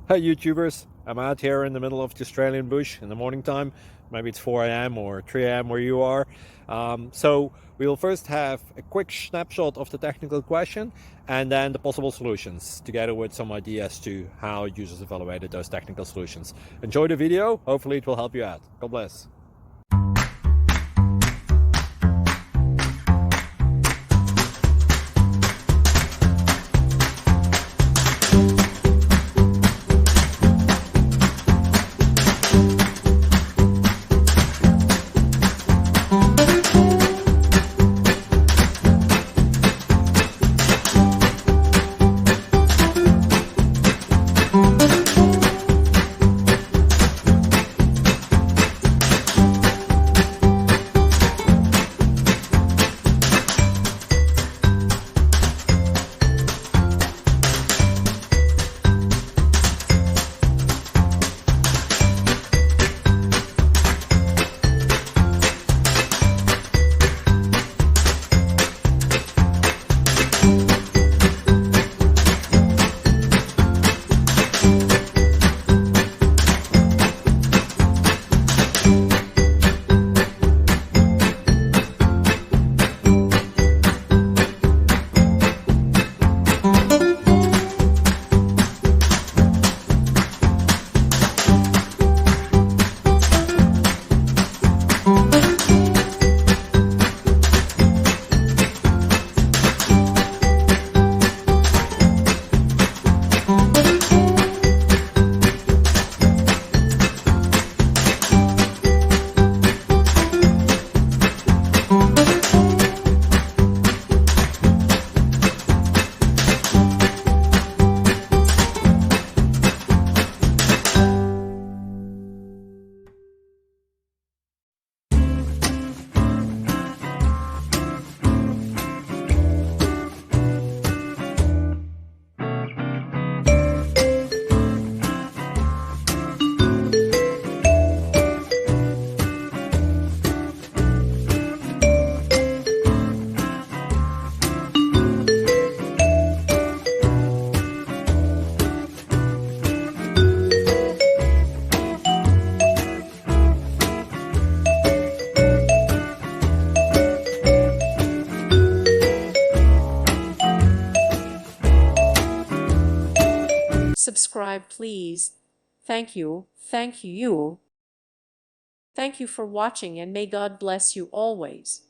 Hey YouTubers, I'm out here in the middle of the Australian bush in the morning time. Maybe it's 4 a.m. or 3 a.m. where you are. So we'll first have a quick snapshot of the technical question and then the possible solutions, together with some ideas to how users evaluated those technical solutions. Enjoy the video, hopefully it will help you out. God bless. Subscribe, please. Thank you. Thank you. Thank you for watching, and may God bless you always.